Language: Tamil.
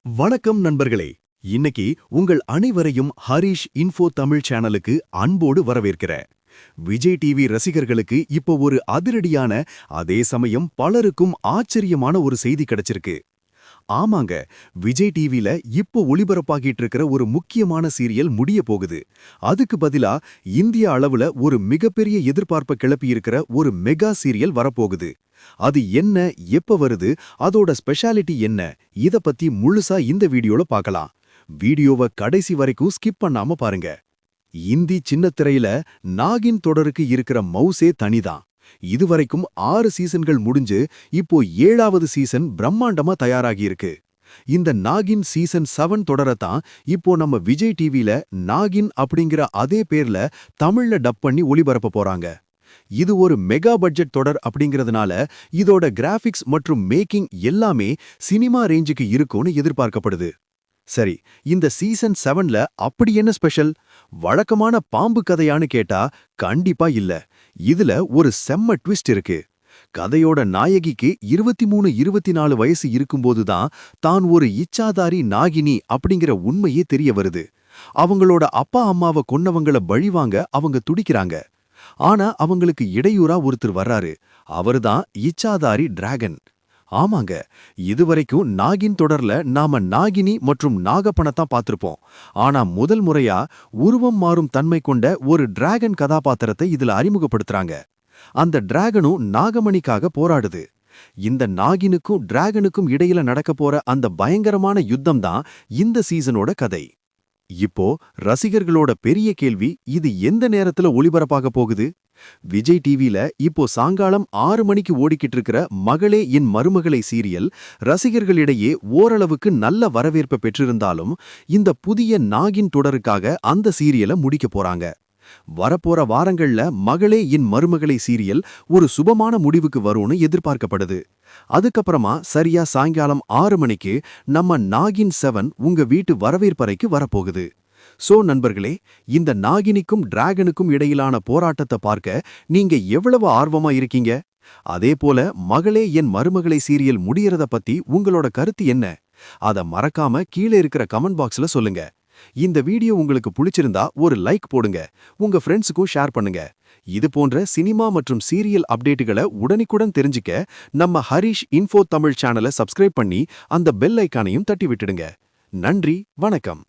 வணக்கம் நண்பர்களே. இன்னைக்கு உங்கள் அனைவரையும் ஹரிஷ் இன்ஃபோ தமிழ் சேனலுக்கு அன்போடு வரவேற்கிறேன். விஜய் டிவி ரசிகர்களுக்கு இப்போ ஒரு அதிரடியான, அதே சமயம் பலருக்கும் ஆச்சரியமான ஒரு செய்தி கிடைச்சிருக்கு. ஆமாங்க, விஜய் டிவில இப்போ ஒளிபரப்பாகிட்டு இருக்கிற ஒரு முக்கியமான சீரியல் முடிய போகுது. அதுக்கு பதிலா இந்திய அளவுல ஒரு மிகப்பெரிய எதிர்பார்ப்பை கிளப்பி இருக்கிற ஒரு மெகா சீரியல் வரப்போகுது. அது என்ன, எப்ப வருது, அதோட ஸ்பெஷாலிட்டி என்ன, இத பத்தி முழுசா இந்த வீடியோல பார்க்கலாம். வீடியோவை கடைசி வரைக்கும் ஸ்கிப் பண்ணாம பாருங்க. இந்தி சின்னத்திரையில நாகின் தொடருக்கு இருக்கிற மவுசே தனிதான். இதுவரைக்கும் 6 சீசன்கள் முடிஞ்சு இப்போ 7வது சீசன் பிரம்மாண்டமா தயாராகி இருக்கு. இந்த நாகின் சீசன் 7 தொடரத்தான் இப்போ நம்ம விஜய் டிவில நாகின் அப்படிங்கிற அதே பேர்ல தமிழ்ல டப் பண்ணி ஒளிபரப்ப போறாங்க. இது ஒரு மெகா பட்ஜெட் தொடர் அப்படிங்கிறதுனால இதோட கிராபிக்ஸ் மற்றும் மேக்கிங் எல்லாமே சினிமா ரேஞ்சுக்கு இருக்கும்னு எதிர்பார்க்கப்படுது. சரி, இந்த சீசன் 7ல அப்படி என்ன ஸ்பெஷல்? வழக்கமான பாம்பு கதையான்னு கேட்டா கண்டிப்பா இல்ல. இதுல ஒரு செம்ம ட்விஸ்ட் இருக்கு. கதையோட நாயகிக்கு 23-24 வயசு இருக்கும்போதுதான் தான் ஒரு இச்சாதாரி நாகினி அப்படிங்கிற உண்மையே தெரிய வருது. அவங்களோட அப்பா அம்மாவை கொன்னவங்கள பழிவாங்க அவங்க துடிக்கிறாங்க. ஆனா அவங்களுக்கு இடையூறா ஒருத்தர் வர்றாரு. அவர்தான் இச்சாதாரி டிராகன். ஆமாங்க, இதுவரைக்கும் நாகின் தொடர்ல நாம நாகினி மற்றும் நாகப்பணத்தான் பார்த்திருப்போம். ஆனா முதல் முறையா உருவம் மாறும் தன்மை கொண்ட ஒரு டிராகன் கதாபாத்திரத்தை இதுல அறிமுகப்படுத்துறாங்க. அந்த டிராகனும் நாகமணிக்காக போராடுது. இந்த நாகினுக்கும் டிராகனுக்கும் இடையில நடக்க போற அந்த பயங்கரமான யுத்தம் தான் இந்த சீசனோட கதை. இப்போ ரசிகர்களோட பெரிய கேள்வி, இது எந்த நேரத்துல ஒளிபரப்பாக போகுது? விஜய் டிவில இப்போ சாயங்காலம் 6 மணிக்கு ஓடிக்கிட்டு இருக்கிற மகளே என் மருமகளை சீரியல் ரசிகர்களிடையே ஓரளவுக்கு நல்ல வரவேற்பை பெற்றிருந்தாலும், இந்த புதிய நாகின் தொடருக்காக அந்த சீரியலை முடிக்க போறாங்க. வரப்போற வாரங்கள்ல மகளே என் மருமகளை சீரியல் ஒரு சுபமான முடிவுக்கு வரும்னு எதிர்பார்க்கப்படுது. அதுக்கப்புறமா சரியா சாயங்காலம் 6 மணிக்கு நம்ம நாகின் 7 உங்க வீட்டு வரவேற்பறைக்கு வரப்போகுது. சோ நண்பர்களே, இந்த நாகினிக்கும் டிராகனுக்கும் இடையிலான போராட்டத்தை பார்க்க நீங்க எவ்வளவு ஆர்வமா இருக்கீங்க? அதே போல மகளே என் மருமகளை சீரியல் முடியறத பத்தி உங்களோட கருத்து என்ன? அத மறக்காம கீழே இருக்கிற கமெண்ட் பாக்ஸ்ல சொல்லுங்க. இந்த வீடியோ உங்களுக்கு பிடிச்சிருந்தா ஒரு லைக் போடுங்க. உங்க ஃப்ரெண்ட்ஸுக்கும் ஷேர் பண்ணுங்க. இது போன்ற சினிமா மற்றும் சீரியல் அப்டேட்டுகளை உடனுக்குடன் தெரிஞ்சுக்க நம்ம ஹரிஷ் இன்ஃபோ தமிழ் சேனலை சப்ஸ்கிரைப் பண்ணி அந்த பெல் ஐகானையும் தட்டி விட்டுடுங்க. நன்றி, வணக்கம்.